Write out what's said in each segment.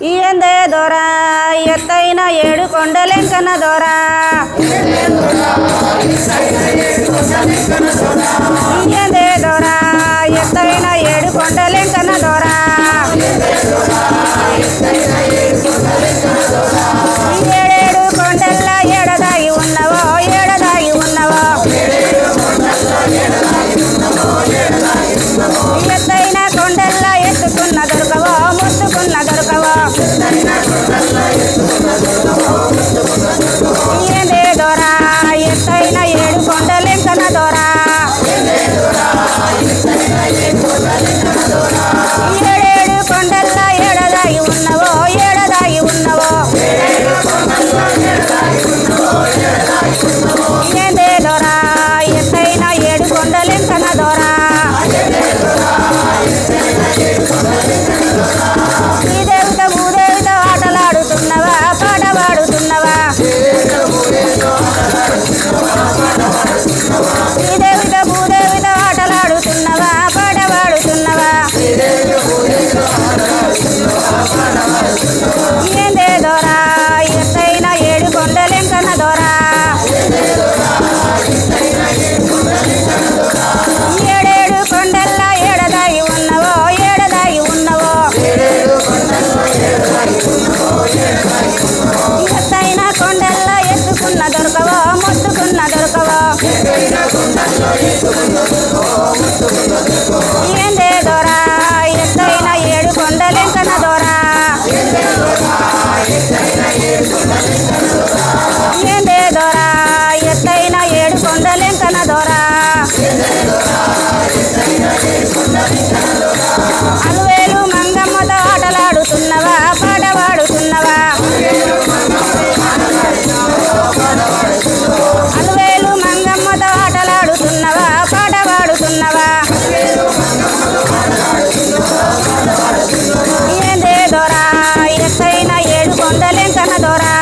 ఇయందే దొరా ఎత్తైన ఏడు కొండలెంకన దొరా ఇయందే దొరా ఎత్తైన ఏడు కొండలెంకన దొరా ఏడేడు కొండల్ల ఏడదాగి ఉన్నవో ఏడదాగి ఉన్నవో ఎత్తైన కొండల్ల ఎత్తుకున్న దొరకవో ముట్టుకున్న దొరకవో ఏందే దొరా ఎత్తైన ఏడు కొండలెంకన దొరా ఏడేడు కొండల్ల ఏడదాగి ఉన్నవో ఏడదాగి ఉన్నవో ఏందే దొరా ఎత్తైన ఏడు కొండలెంకన దొరా ఈ దేవత భూదేవత ఆటలాడుతున్నవా పాట పాడుతున్నవా ఈ దేవత భూదేవత ఆటలాడుతున్నవా పాట పాడుతున్నవా ఏందే దొరా ఎత్తైన ఏడు కొండలెంకన దొరా ఏడేడు కొండల్ల ఏడదాగి ఉన్నవో ఏడదాగి ఉన్నవో ఎత్తైన కొండల్ల ఎత్తుకున్న దొరకవో ముట్టుకున్న దొరకవో ఏందే దొరా ఎత్తైన ఏడు కొండలెంకన దొరా ఏందే దొరా ఎత్తైన ఏడు కొండలెంకన దొరా అలువేలు మంగమ్మతో ఆటలాడుతున్నవా పాట పాడుతున్నవా అలువేలు మంగమ్మతో ఆటలాడుతున్నవా పాట పాడుతున్నవా ఏందే దొరా ఎత్తైన ఏడు కొండలెంకన దొరా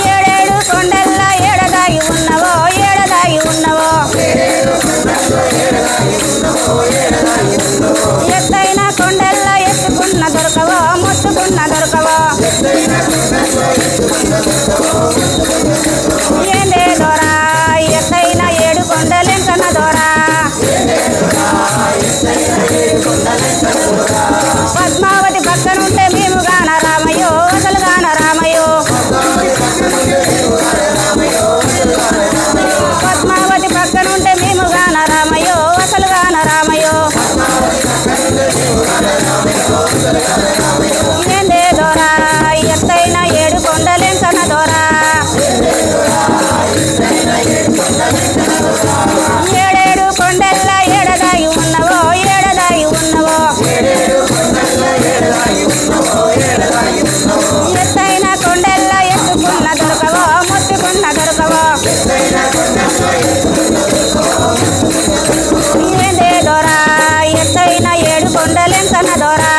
ఏడేడు కొండల్ల ఏడదాగి ఉన్నవో ఏడదాగి ఉన్నవో ఎత్తైన కొండల్ల ఎత్తుకున్న దొరకవో ముట్టుకున్న దొరకవో ఏందే దొరా ఎత్తైన ఏడు కొండలెంకన దొరా పద్మావతి పక్కనుంటే మేము గాన రామయ్యో అసలు గాన రామయ్యో పద్మావతి పక్కనుంటే మేము గాన రామయ్యో అసలు గాన రామయ్యో ఏందే దొరా ఎత్తైన ఏడు కొండలెంకన దొరా ఏడేడు కొండల్ల ఏడదాగి ఉన్నవో ఏడదాగి ఉన్నవో ఎత్తైన కొండల్ల ఎత్తుకున్న దొరకవో ముట్టుకున్న దొరకవో ఏందే దొరా ఎత్తైన ఏడు కొండలెంకన దొరా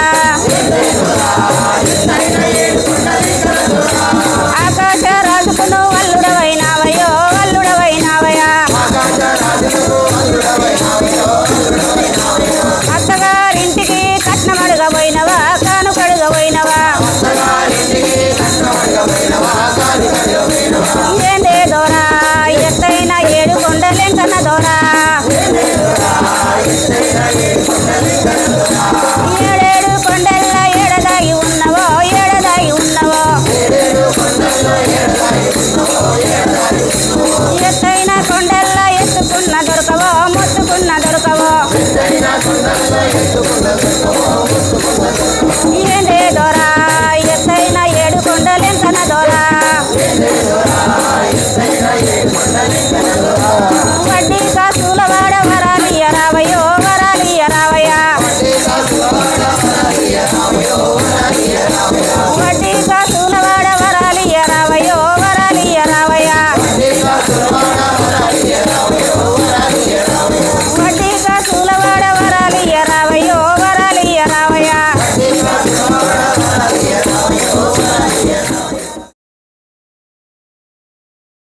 ఆకాశ రాజుకును వల్లుడవైనావయో వల్లుడవైనావయా అత్తగారింటికి కట్నమడుగబోయినవా కానుకడుగబోయినవా ఏందే దొరా ఎత్తైన ఏడు కొండలెంకన దొరా ఏడేడు కొండల్ల ఏడదాగి ఉన్నవో ఏడదాగి ఉన్నవో ఎత్తైన కొండల్ల ఎత్తుకున్న దొరకవో ముట్టుకున్న దొరకవో